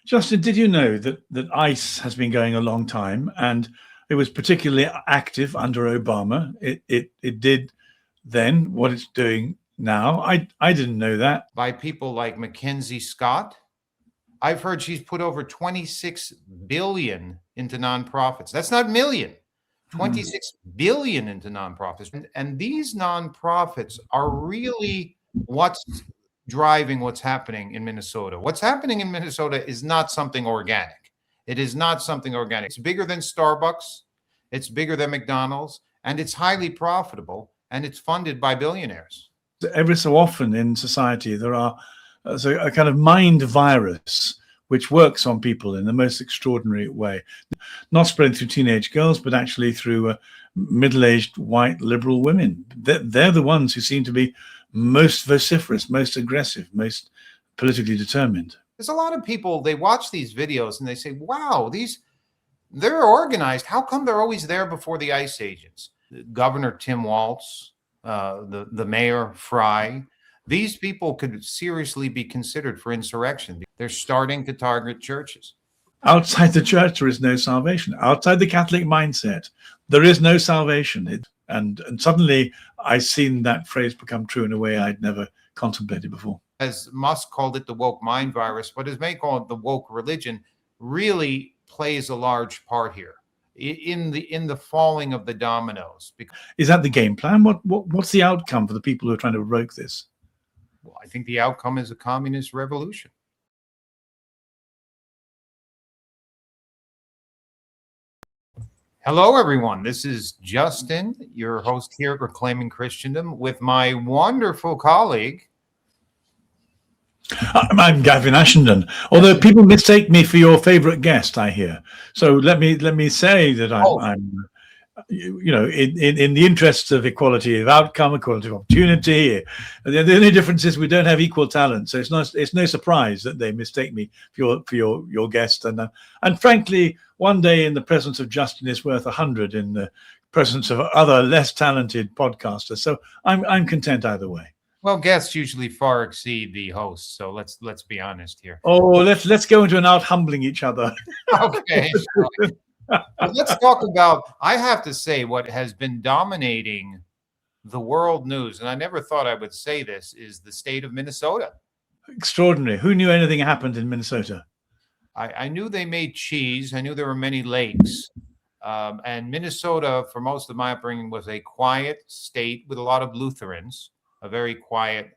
Justin, did you know that ICE has been going a long time, and it was particularly active under Obama? It did then what it's doing now. I didn't know that. By people like MacKenzie Scott. I've heard she's put over 26 billion into nonprofits. That's not million. 26 billion into nonprofits. And these nonprofits are really what's driving what's happening in Minnesota. What's happening in Minnesota is not something organic. It is not something organic. It's bigger than Starbucks. It's bigger than McDonald's, and it's highly profitable, and it's funded by billionaires. Every so often in society, there are a kind of mind virus which works on people in the most extraordinary way, not spread through teenage girls, but actually through middle-aged white liberal women. They're the ones who seem to be most vociferous, most aggressive, most politically determined. There's a lot of people, they watch these videos and they say, wow, they're organized. How come they're always there before the ICE agents? Governor Tim Walz, the mayor Fry, these people could seriously be considered for insurrection. They're starting to target churches. Outside the church, there is no salvation. Outside the Catholic mindset, there is no salvation. And suddenly I've seen that phrase become true in a way I'd never contemplated before. As Musk called it the woke mind virus, but as May call it the woke religion, really plays a large part here in the falling of the dominoes. Is that the game plan? What's the outcome for the people who are trying to provoke this? Well, I think the outcome is a communist revolution. Hello, everyone. This is Justin, your host here at Reclaiming Christendom, with my wonderful colleague. I'm Gavin Ashenden. Although people mistake me for your favorite guest, I hear. So let me say that I'm you know, in the interests of equality of outcome, equality of opportunity. The only difference is we don't have equal talent, so it's no surprise that they mistake me for your guest. And frankly, one day in the presence of Justin is worth 100 in the presence of other less talented podcasters. So I'm content either way. Well, guests usually far exceed the host, so let's be honest here. Oh, let's go into an out humbling each other. Okay. Let's talk about, I have to say, what has been dominating the world news, and I never thought I would say this, is the state of Minnesota. Extraordinary. Who knew anything happened in Minnesota? I knew they made cheese. I knew there were many lakes. And Minnesota, for most of my upbringing, was a quiet state with a lot of Lutherans, a very quiet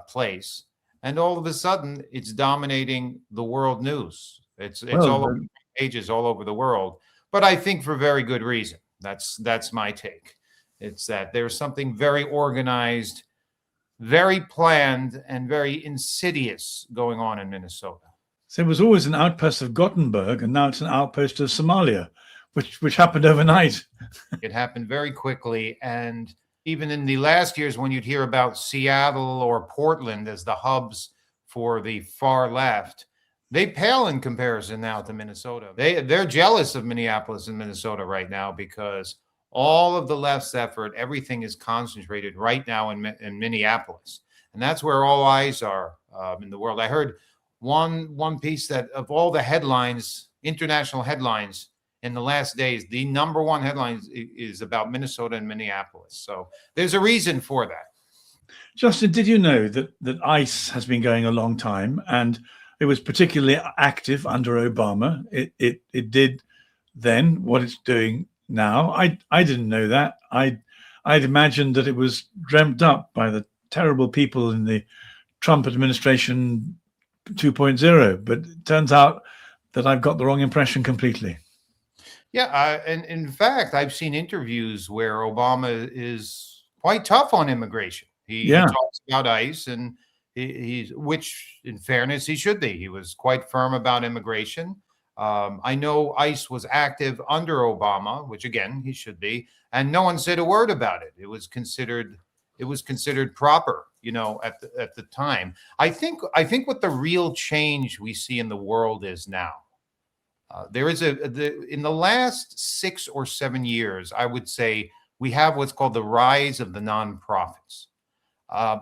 place. And all of a sudden, it's dominating the world news. It's all over pages all over the world, but I think for very good reason. That's my take. It's that there's something very organized, very planned, and very insidious going on in Minnesota. So it was always an outpost of Gothenburg, and now it's an outpost of Somalia, which happened overnight. It happened very quickly, and even in the last years, when you'd hear about Seattle or Portland as the hubs for the far left, they pale in comparison now to Minnesota. They're jealous of Minneapolis and Minnesota right now because all of the left's effort, everything is concentrated right now in Minneapolis. And that's where all eyes are in the world. I heard one piece that of all the headlines, international headlines in the last days, the number one headline is about Minnesota and Minneapolis. So there's a reason for that. Justin, did you know that ICE has been going a long time, and it was particularly active under Obama? It did then what it's doing now. I didn't know that. I'd imagined that it was dreamt up by the terrible people in the Trump administration 2.0, but it turns out that I've got the wrong impression completely. Yeah, and in fact, I've seen interviews where Obama is quite tough on immigration. He talks about ICE, and which, in fairness, he should be. He was quite firm about immigration. I know ICE was active under Obama, which again he should be, and no one said a word about it. It was considered proper, you know, at the time. I think what the real change we see in the world is now. There is in the last 6 or 7 years, I would say we have what's called the rise of the nonprofits.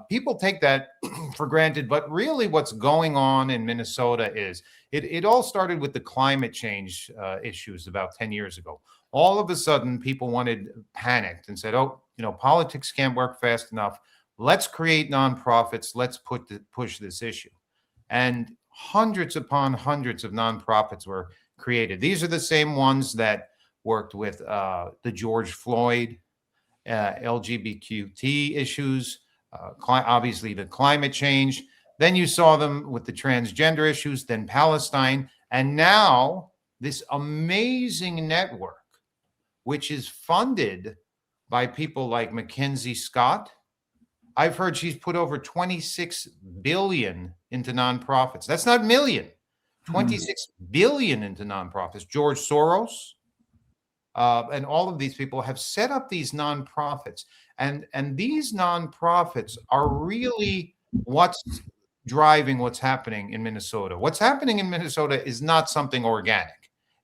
People take that for granted, but really what's going on in Minnesota is it all started with the climate change issues about 10 years ago. All of a sudden, people panicked and said, oh, politics can't work fast enough. Let's create nonprofits. Let's push this issue. And hundreds upon hundreds of nonprofits were created. These are the same ones that worked with the George Floyd, LGBTQ issues, obviously the climate change. Then you saw them with the transgender issues, then Palestine, and now this amazing network, which is funded by people like MacKenzie Scott. I've heard she's put over 26 billion into nonprofits. That's not million, 26 billion into nonprofits. George Soros and all of these people have set up these nonprofits. And these nonprofits are really what's driving what's happening in Minnesota. What's happening in Minnesota is not something organic.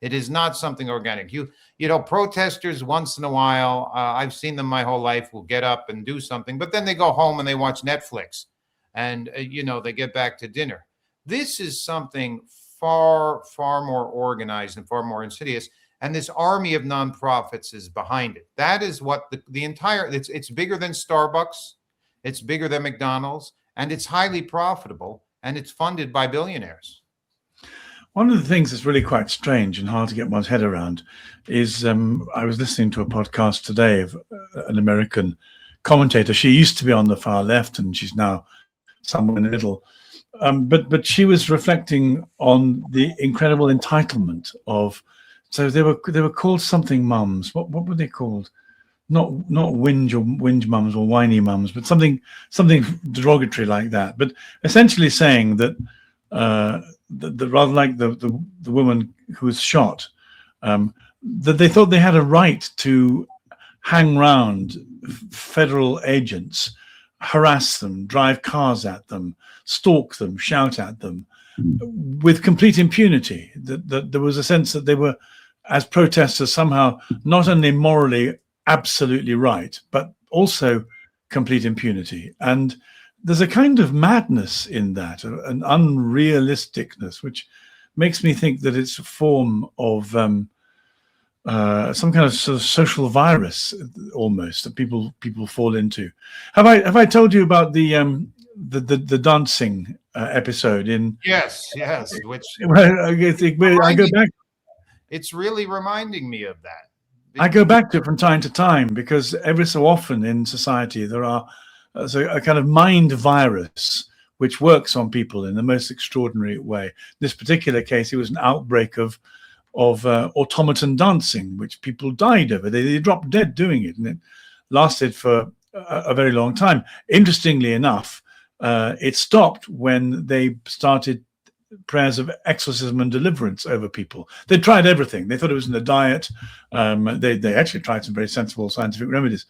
It is not something organic. You know, protesters once in a while, I've seen them my whole life, will get up and do something, but then they go home and they watch Netflix and, they get back to dinner. This is something far, far more organized and far more insidious. And this army of nonprofits is behind it. That is what the entire, it's bigger than Starbucks. It's bigger than McDonald's, and it's highly profitable, and it's funded by billionaires. One of the things that's really quite strange and hard to get one's head around is I was listening to a podcast today of an American commentator. She used to be on the far left, and she's now somewhere in the middle. But she was reflecting on the incredible entitlement of. So they were called something mums. What were they called? Not whinge mums or whiny mums, but something derogatory like that. But essentially saying that the rather like the woman who was shot, that they thought they had a right to hang round federal agents, harass them, drive cars at them, stalk them, shout at them, with complete impunity. That there was a sense that they were, as protesters, somehow not only morally absolutely right, but also complete impunity. And there's a kind of madness in that, an unrealisticness, which makes me think that it's a form of some kind of sort of social virus, almost, that people fall into. Have I told you about the dancing episode in? Yes. Which I go back. It's really reminding me of that. I go back to it from time to time because every so often in society there are a kind of mind virus which works on people in the most extraordinary way. This particular case, it was an outbreak of automaton dancing, which people died over. They dropped dead doing it, and it lasted for a very long time. Interestingly enough, it stopped when they started prayers of exorcism and deliverance over people. They tried everything. They thought it was in the diet. They actually tried some very sensible scientific remedies.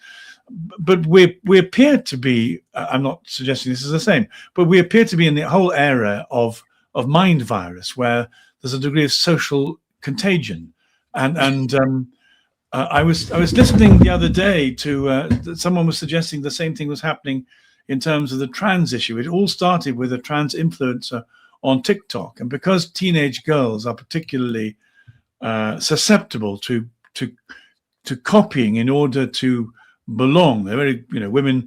But we appear to be, I'm not suggesting this is the same, but we appear to be in the whole era of mind virus, where there's a degree of social contagion. And I was listening the other day to someone was suggesting the same thing was happening in terms of the trans issue. It all started with a trans influencer on TikTok, and because teenage girls are particularly susceptible to copying in order to belong, they're very, women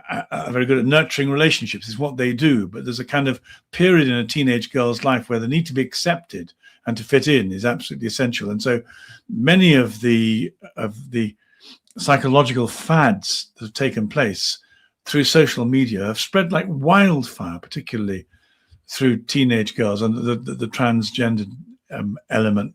are very good at nurturing relationships. Is what they do, but there's a kind of period in a teenage girl's life where the need to be accepted and to fit in is absolutely essential. And so many of the psychological fads that have taken place through social media have spread like wildfire, particularly through teenage girls, and the transgender element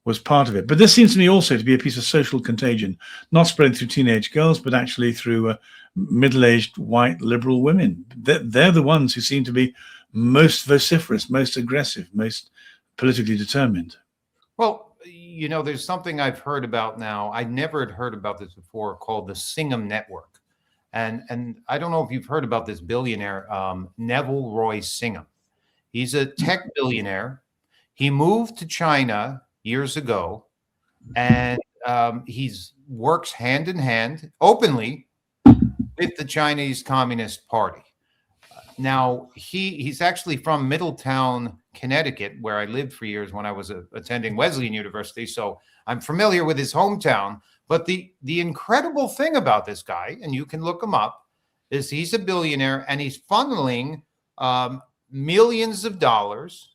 was part of it. But this seems to me also to be a piece of social contagion, not spreading through teenage girls, but actually through middle-aged white liberal women. They're the ones who seem to be most vociferous, most aggressive, most politically determined. Well, there's something I've heard about now. I never had heard about this before, called the Singham network. And I don't know if you've heard about this billionaire, Neville Roy Singham. He's a tech billionaire. He moved to China years ago, and he works hand in hand openly with the Chinese Communist Party. Now, he's actually from Middletown, Connecticut, where I lived for years when I was attending Wesleyan University. So I'm familiar with his hometown. But the incredible thing about this guy, and you can look him up, is he's a billionaire and he's funneling millions of dollars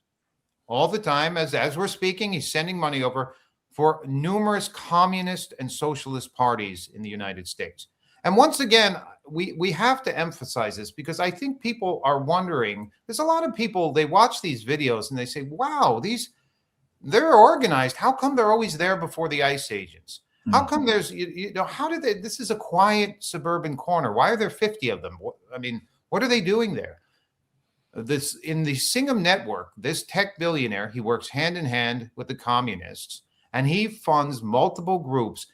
all the time. As we're speaking, he's sending money over for numerous communist and socialist parties in the United States. And once again, we have to emphasize this because I think people are wondering, there's a lot of people, they watch these videos and they say, wow, they're organized. How come they're always there before the ICE agents? How come there's, how did they, this is a quiet suburban corner. Why are there 50 of them? What are they doing there? In the Singham network, this tech billionaire, he works hand in hand with the communists and he funds multiple groups.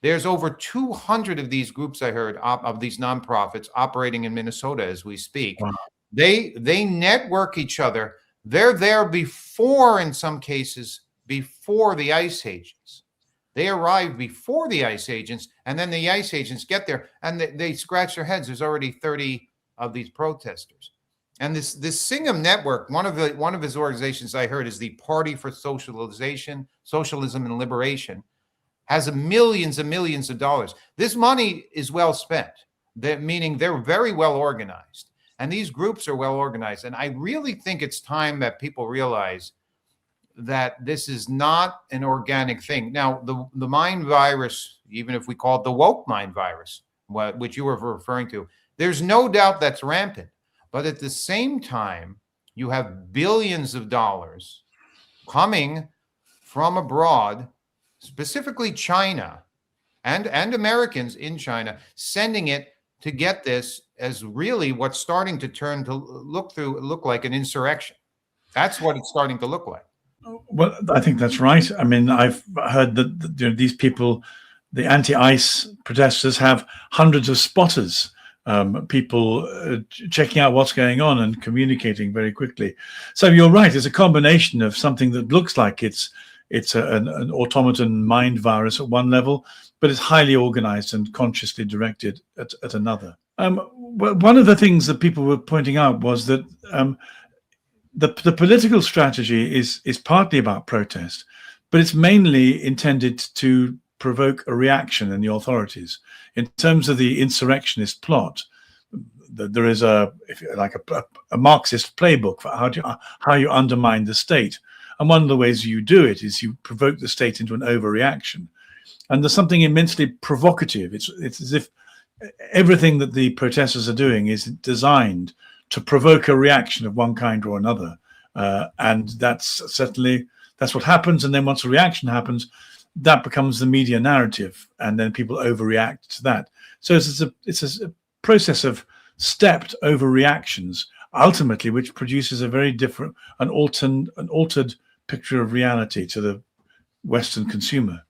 There's over 200 of these groups, I heard, of these nonprofits operating in Minnesota as we speak. Wow. They network each other. They're there before, in some cases, before the ICE agents. They arrive before the ICE agents, and then the ICE agents get there, and they scratch their heads. There's already 30 of these protesters. And this Singham network, one of his organizations I heard is the Party for Socialization, Socialism and Liberation, has millions and millions of dollars. This money is well spent, meaning they're very well organized. And these groups are well organized. And I really think it's time that people realize that this is not an organic thing. Now, the mind virus, even if we call it the woke mind virus, which you were referring to, there's no doubt that's rampant. But at the same time, you have billions of dollars coming from abroad, specifically China and Americans in China, sending it to get this as really what's starting to turn to look like an insurrection. That's what it's starting to look like. Well, I think that's right. I mean, I've heard that these people, the anti-ICE protesters, have hundreds of spotters, people checking out what's going on and communicating very quickly. So you're right. It's a combination of something that looks like it's an automaton mind virus at one level, but it's highly organized and consciously directed at another. One of the things that people were pointing out was that the political strategy is partly about protest, but it's mainly intended to provoke a reaction in the authorities. In terms of the insurrectionist plot, there is a Marxist playbook for how you undermine the state. And one of the ways you do it is you provoke the state into an overreaction. And there's something immensely provocative. It's as if everything that the protesters are doing is designed to provoke a reaction of one kind or another. And that's what happens. And then once a reaction happens, that becomes the media narrative. And then people overreact to that. So it's a process of stepped overreactions, ultimately, which produces a very different, an altered picture of reality to the Western consumer.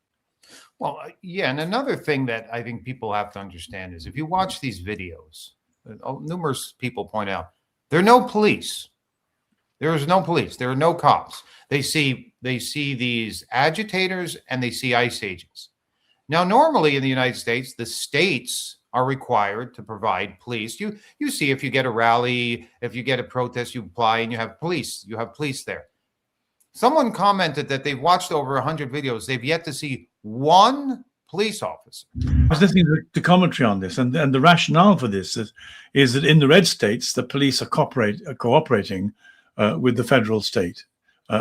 Well, yeah, and another thing that I think people have to understand is if you watch these videos, numerous people point out, there are no police. There is no police. There are no cops. They see these agitators and they see ICE agents. Now, normally in the United States, the states are required to provide police. You see if you get a rally, if you get a protest, you apply and you have police. You have police there. Someone commented that they've watched over 100 videos. They've yet to see one police officer. I was listening to commentary on this, and the rationale for this is that in the red states, the police are cooperating with the federal state,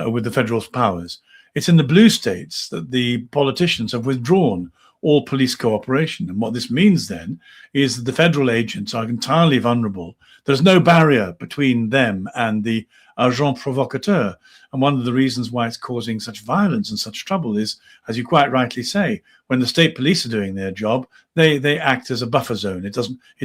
with the federal powers. It's in the blue states that the politicians have withdrawn all police cooperation. And what this means then is that the federal agents are entirely vulnerable. There's no barrier between them and the agent provocateur. And one of the reasons why it's causing such violence and such trouble is, as you quite rightly say, when the state police are doing their job, they act as a buffer zone. It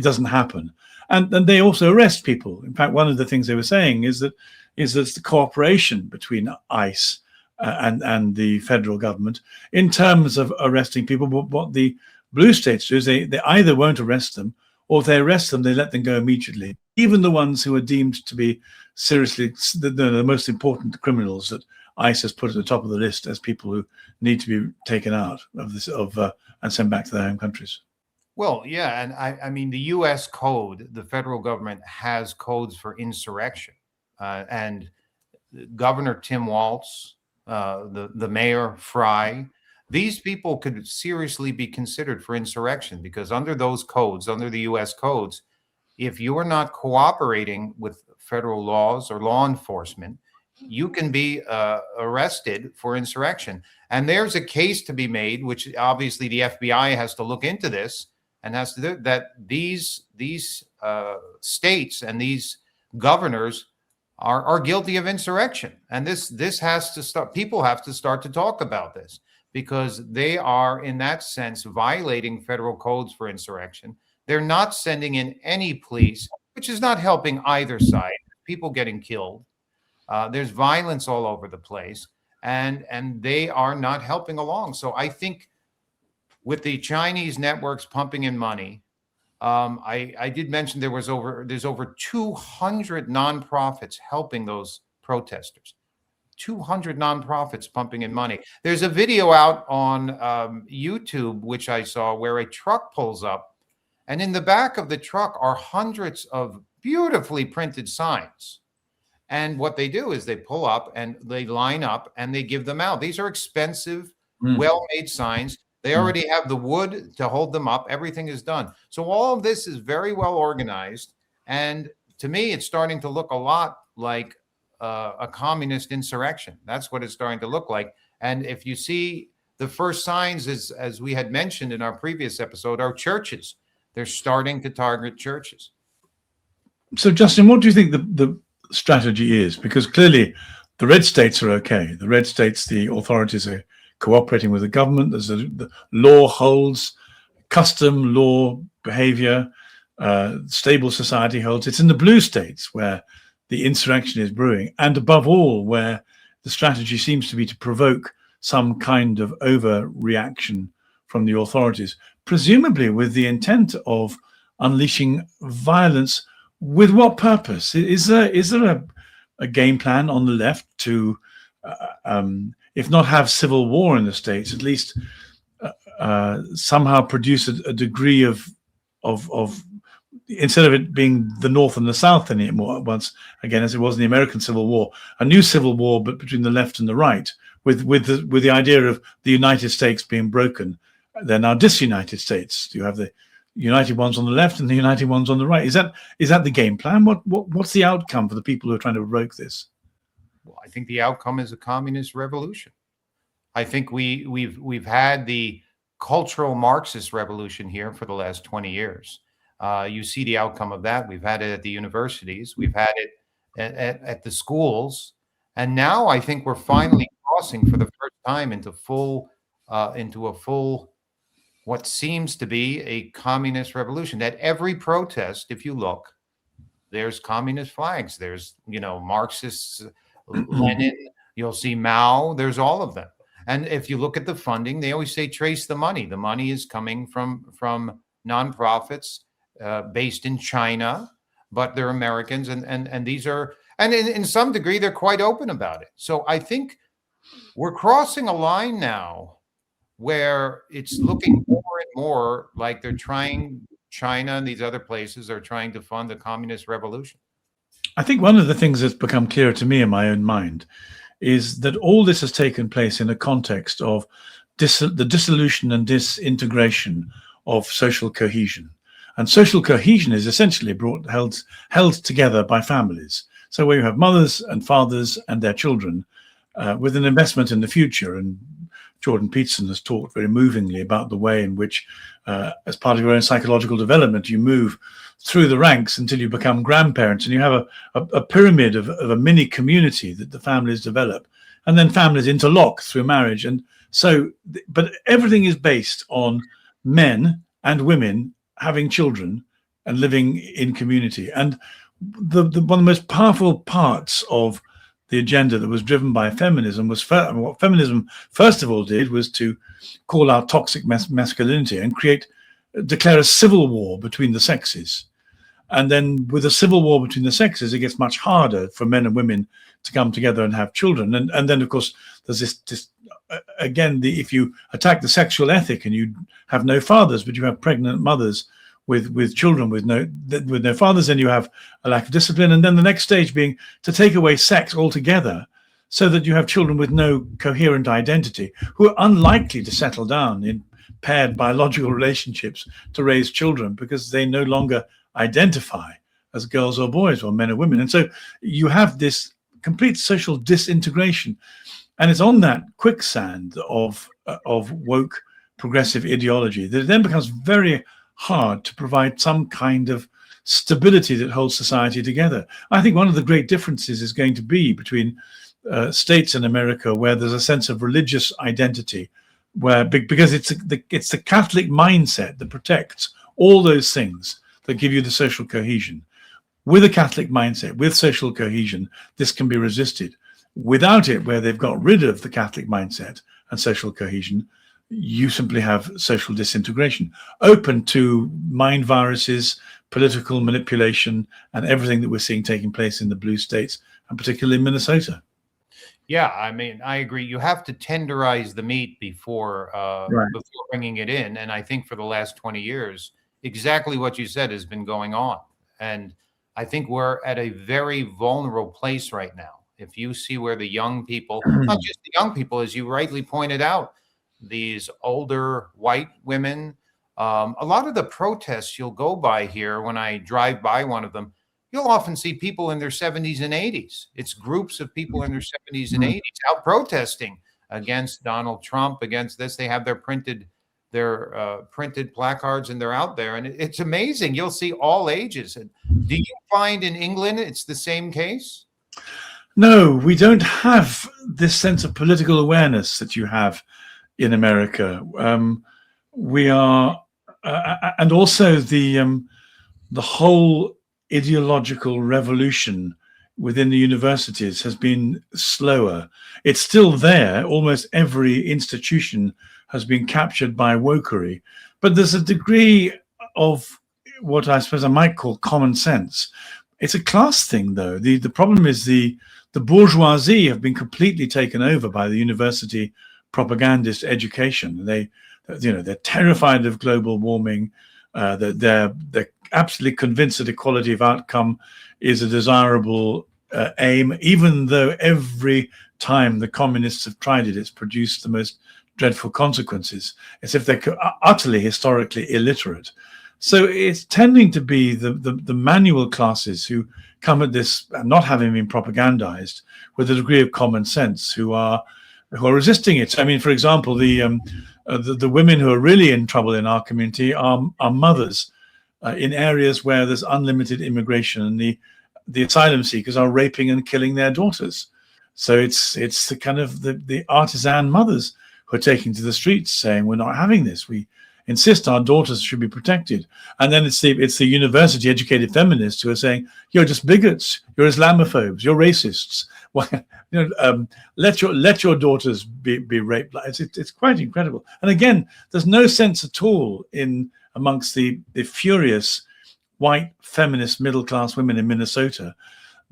doesn't happen. And they also arrest people. In fact, one of the things they were saying is that the cooperation between ICE and the federal government in terms of arresting people. But what the blue states do is they either won't arrest them, or if they arrest them, they let them go immediately. Even the ones who are deemed to be seriously the most important criminals that ICE has put at the top of the list as people who need to be taken out of this and sent back to their home countries. Well, yeah, and I mean, the U.S. code, the federal government has codes for insurrection, and Governor Tim Walz, the mayor Fry, these people could seriously be considered for insurrection because under those codes, under the U.S. codes, if you are not cooperating with federal laws or law enforcement, you can be arrested for insurrection. And there's a case to be made, which obviously the FBI has to look into this and has to do that. These states and these governors are guilty of insurrection, and this has to start. People have to start to talk about this because they are, in that sense, violating federal codes for insurrection. They're not sending in any police, which is not helping either side. People getting killed. There's violence all over the place, and they are not helping along. So I think with the Chinese networks pumping in money, I did mention there's over 200 nonprofits helping those protesters. 200 nonprofits pumping in money. There's a video out on YouTube, which I saw, where a truck pulls up, and in the back of the truck are hundreds of beautifully printed signs. And what they do is they pull up and they line up and they give them out. These are expensive, well-made signs. They already have the wood to hold them up. Everything is done. So all of this is very well organized. And to me, it's starting to look a lot like a communist insurrection. That's what it's starting to look like. And if you see the first signs, as we had mentioned in our previous episode, are churches. They're starting to target churches. So, Justin, what do you think the strategy is? Because clearly the red states are okay. The red states, the authorities are cooperating with the government. The law holds, custom, law, behavior, stable society holds. It's in the blue states where the insurrection is brewing, and above all, where the strategy seems to be to provoke some kind of overreaction from the authorities, presumably with the intent of unleashing violence. With what purpose? Is there a game plan on the left to, if not have civil war in the States, at least somehow produce a degree of instead of it being the North and the South anymore, once again, as it was in the American Civil War, a new civil war, but between the left and the right, with the idea of the United States being broken. They're now disunited states. You have the united ones on the left and the united ones on the right. Is that the game plan? What's the outcome for the people who are trying to provoke this? Well, I think the outcome is a communist revolution. I think we've had the cultural Marxist revolution here for the last 20 years. You see the outcome of that. We've had it at the universities. We've had it at the schools. And now I think we're finally crossing for the first time into a full what seems to be a communist revolution. At every protest, if you look, there's communist flags. There's, Marxists, Lenin, you'll see Mao, there's all of them. And if you look at the funding, they always say trace the money. The money is coming from nonprofits based in China, but they're Americans, and these are, and in some degree, they're quite open about it. So I think we're crossing a line now where it's looking more and more like China and these other places are trying to fund the communist revolution. I think one of the things that's become clearer to me in my own mind is that all this has taken place in a context of the dissolution and disintegration of social cohesion. And social cohesion is essentially held together by families. So where you have mothers and fathers and their children with an investment in the future. And Jordan Peterson has talked very movingly about the way in which, as part of your own psychological development, you move through the ranks until you become grandparents, and you have a pyramid of a mini community that the families develop, and then families interlock through marriage. And so, but everything is based on men and women having children and living in community. And one of the most powerful parts of the agenda that was driven by feminism was what feminism first of all did was to call out toxic masculinity and declare a civil war between the sexes. And then with a civil war between the sexes, it gets much harder for men and women to come together and have children. And then, of course, there's this again, if you attack the sexual ethic and you have no fathers, but you have pregnant mothers with children with no fathers, then you have a lack of discipline. And then the next stage being to take away sex altogether, so that you have children with no coherent identity who are unlikely to settle down in paired biological relationships to raise children, because they no longer identify as girls or boys or men or women. And so you have this complete social disintegration. And it's on that quicksand of woke progressive ideology that it then becomes very hard to provide some kind of stability that holds society together. I think one of the great differences is going to be between states in America where there's a sense of religious identity, where because it's the Catholic mindset that protects all those things that give you the social cohesion. With a Catholic mindset, with social cohesion, this can be resisted. Without it, where they've got rid of the Catholic mindset and social cohesion, you simply have social disintegration, open to mind viruses, political manipulation, and everything that we're seeing taking place in the blue states, and particularly in Minnesota. Yeah, I mean, I agree. You have to tenderize the meat before before bringing it in. And I think for the last 20 years, exactly what you said has been going on. And I think we're at a very vulnerable place right now. If you see where the young people, not just the young people, as you rightly pointed out, these older white women, a lot of the protests you'll go by here, when I drive by one of them, you'll often see people in their 70s and 80s. It's groups of people in their 70s and 80s out protesting against Donald Trump, against this. They have their printed placards, and they're out there. And it's amazing. You'll see all ages. And do you find in England it's the same case? No, we don't have this sense of political awareness that you have in America. We are, and also the whole ideological revolution within the universities has been slower. It's still there. Almost every institution has been captured by wokery, but there's a degree of what I suppose I might call common sense. It's a class thing, though. The problem is the bourgeoisie have been completely taken over by the university propagandist education. They're terrified of global warming. They're absolutely convinced that equality of outcome is a desirable aim, even though every time the communists have tried it, it's produced the most dreadful consequences. It's if they're utterly historically illiterate. So it's tending to be the manual classes who come at this, not having been propagandized, with a degree of common sense, who are resisting it. I mean, for example, the women who are really in trouble in our community are mothers in areas where there's unlimited immigration, and the asylum seekers are raping and killing their daughters. So it's the kind of the artisan mothers who are taking to the streets saying, we're not having this. We insist our daughters should be protected. And then it's the university educated feminists who are saying, you're just bigots, you're Islamophobes, you're racists. Well, let your daughters be raped. It's quite incredible. And again, there's no sense at all amongst the furious white feminist middle class women in Minnesota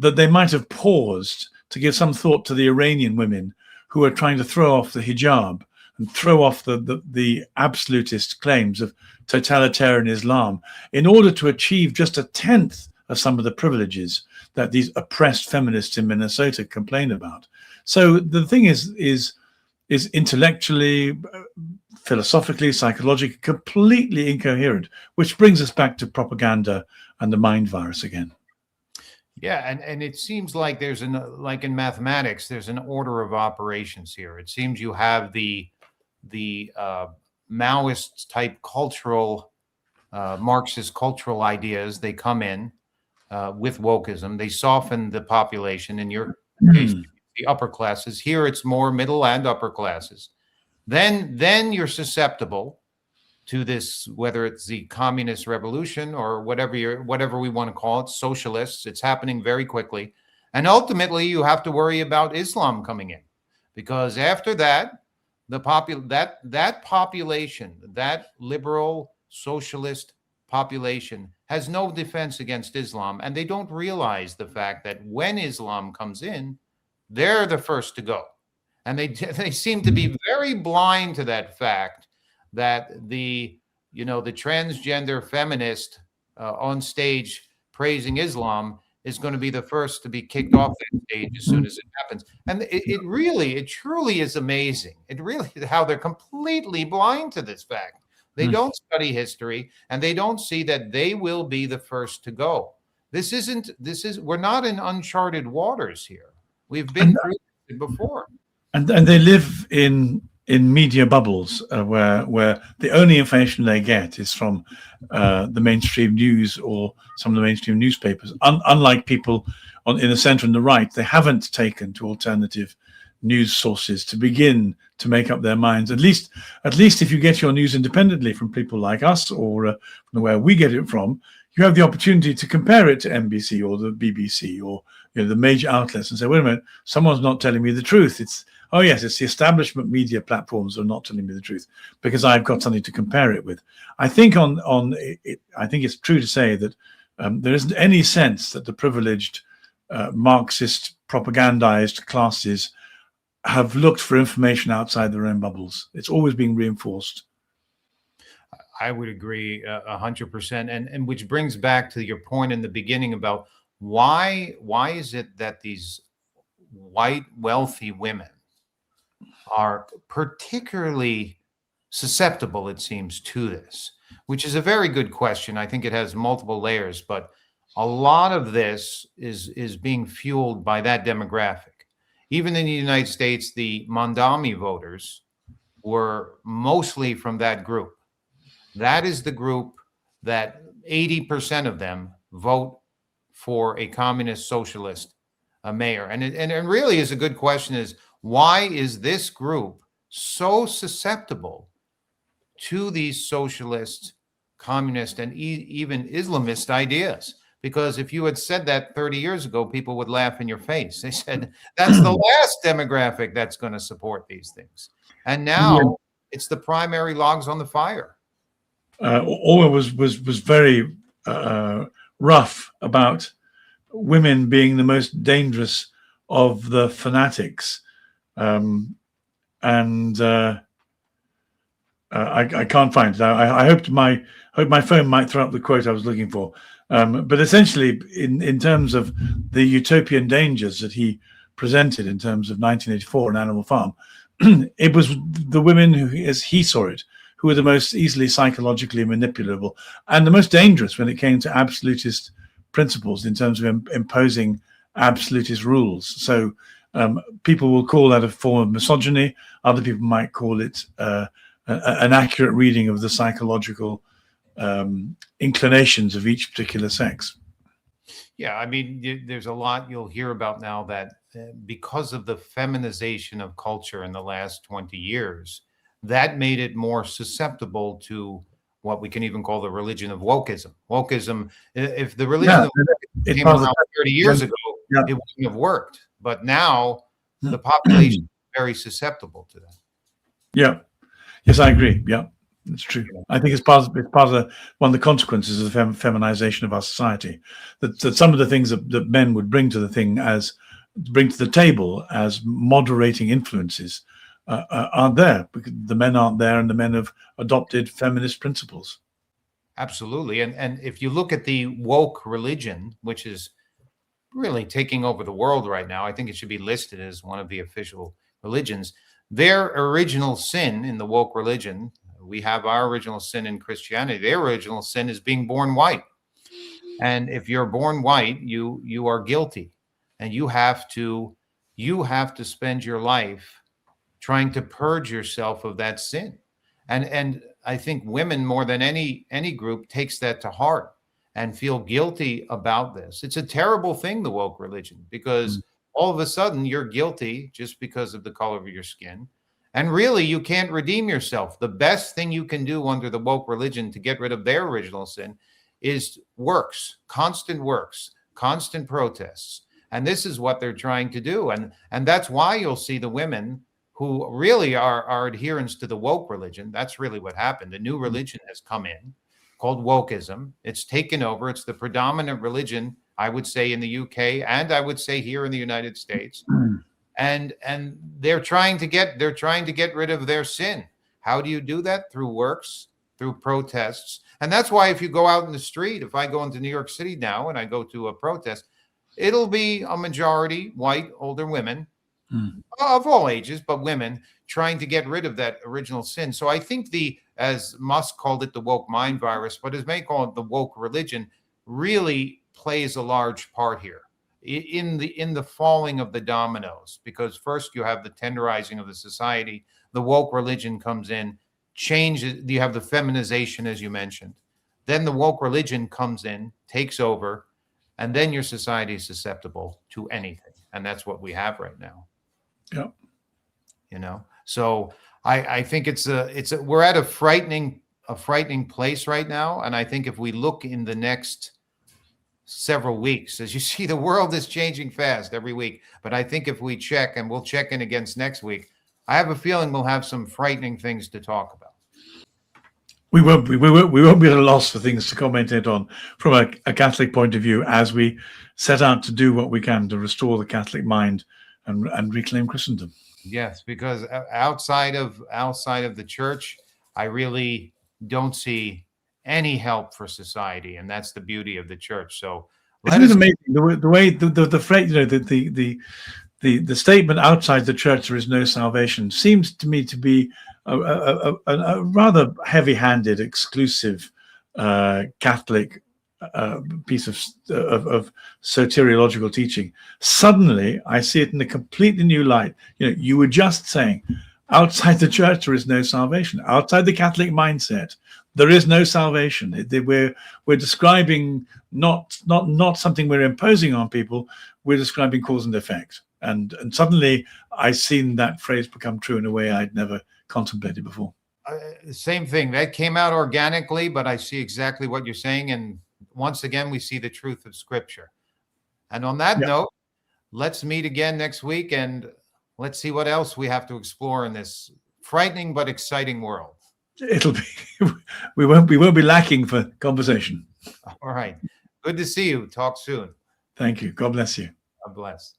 that they might have paused to give some thought to the Iranian women who are trying to throw off the hijab and throw off the absolutist claims of totalitarian Islam in order to achieve just a tenth of some of the privileges that these oppressed feminists in Minnesota complain about. So the thing is intellectually, philosophically, psychologically, completely incoherent, which brings us back to propaganda and the mind virus again. Yeah, and it seems like there's like in mathematics, there's an order of operations here. It seems you have the Maoist type cultural, Marxist cultural ideas. They come in with wokeism. They soften the population. In your case, the upper classes. Here, it's more middle and upper classes. Then you're susceptible to this, whether it's the communist revolution or whatever we want to call it, socialists. It's happening very quickly. And ultimately, you have to worry about Islam coming in, because after that, that population, that liberal socialist population, has no defense against Islam, and they don't realize the fact that when Islam comes in, they're the first to go. And they seem to be very blind to that fact that the transgender feminist on stage praising Islam is going to be the first to be kicked off that stage as soon as it happens. And it truly is amazing. It really is how they're completely blind to this fact. They don't study history, and they don't see that they will be the first to go. We're not in uncharted waters here. We've been through it before. And they live in media bubbles where the only information they get is from the mainstream news or some of the mainstream newspapers. Unlike people in the center and the right, they haven't taken to alternative news sources to begin to make up their minds. At least if you get your news independently from people like us or from where we get it from, you have the opportunity to compare it to NBC or the BBC or the major outlets and say, wait a minute, someone's not telling me the truth. It's the establishment media platforms are not telling me the truth because I've got something to compare it with. I think I think it's true to say that there isn't any sense that the privileged Marxist propagandized classes have looked for information outside their own bubbles. It's always being reinforced. I would agree 100%. And which brings back to your point in the beginning about why is it that these white wealthy women are particularly susceptible, it seems, to this, which is a very good question. I think it has multiple layers, but a lot of this is being fueled by that demographic. Even in the United States, the Mondami voters were mostly from that group. That is the group that 80% of them vote for a communist socialist mayor. And it really is a good question is, why is this group so susceptible to these socialist, communist, and even Islamist ideas? Because if you had said that 30 years ago, people would laugh in your face. They said, that's the last demographic that's going to support these things. And now it's the primary logs on the fire. Orwell was very rough about women being the most dangerous of the fanatics. I can't find it. I hoped my phone might throw up the quote I was looking for. But essentially, in terms of the utopian dangers that he presented in terms of 1984 and Animal Farm, it was the women who, as he saw it, who were the most easily psychologically manipulable and the most dangerous when it came to absolutist principles in terms of imposing absolutist rules. So people will call that a form of misogyny. Other people might call it an accurate reading of the psychological inclinations of each particular sex. Yeah, I mean, there's a lot you'll hear about now that because of the feminization of culture in the last 20 years, that made it more susceptible to what we can even call the religion of wokeism. Wokeism, if the religion of wokeism came around 30 years ago, it wouldn't have worked. But now the population is very susceptible to that. Yeah. Yes, I agree. Yeah. It's true. I think it's part of one of the consequences of the feminization of our society. That some of the things that men would bring to the table as moderating influences aren't there because the men aren't there, and the men have adopted feminist principles. Absolutely, and if you look at the woke religion, which is really taking over the world right now, I think it should be listed as one of the official religions. Their original sin in the woke religion. We have our original sin in Christianity. Their original sin is being born white. And if you're born white, you are guilty. And you have to spend your life trying to purge yourself of that sin. And I think women more than any group takes that to heart and feel guilty about this. It's a terrible thing, the woke religion, because all of a sudden you're guilty just because of the color of your skin. And really, you can't redeem yourself. The best thing you can do under the woke religion to get rid of their original sin is works, constant protests. And this is what they're trying to do. And that's why you'll see the women who really are adherents to the woke religion. That's really what happened. A new religion has come in called wokeism. It's taken over. It's the predominant religion, I would say, in the UK, and I would say here in the United States. and they're trying to get rid of their sin. How do you do that? Through works, through protests. And that's why if you go out in the street, if I go into New York City now and I go to a protest, it'll be a majority white older women of all ages, but women trying to get rid of that original sin. So I think as Musk called it, the woke mind virus, but as may call it the woke religion, really plays a large part here in the falling of the dominoes. Because first you have the tenderizing of the society, the woke religion comes in, changes. You have the feminization, as you mentioned. Then the woke religion comes in, takes over, and then your society is susceptible to anything, and that's what we have right now. Yeah. So I think we're at a frightening place right now. And I think if we look in the next several weeks, as you see, the world is changing fast every week. But I think if we check, and we'll check in against next week, I have a feeling we'll have some frightening things to talk about. We won't be at a loss for things to comment on from a Catholic point of view as we set out to do what we can to restore the Catholic mind and reclaim Christendom. Yes, because outside of the church, I really don't see any help for society, and that's the beauty of the church. So isn't it amazing the way the phrase, the statement outside the church there is no salvation seems to me to be a rather heavy-handed, exclusive Catholic piece of soteriological teaching. Suddenly, I see it in a completely new light. You were just saying, outside the church there is no salvation. Outside the Catholic mindset, there is no salvation. We're describing not something we're imposing on people. We're describing cause and effect. And suddenly, I've seen that phrase become true in a way I'd never contemplated before. Same thing. That came out organically, but I see exactly what you're saying. And once again, we see the truth of Scripture. And on that note, let's meet again next week, and let's see what else we have to explore in this frightening but exciting world. It'll be we won't be lacking for conversation. All right. Good to see you. Talk soon. Thank you. God bless you. God bless.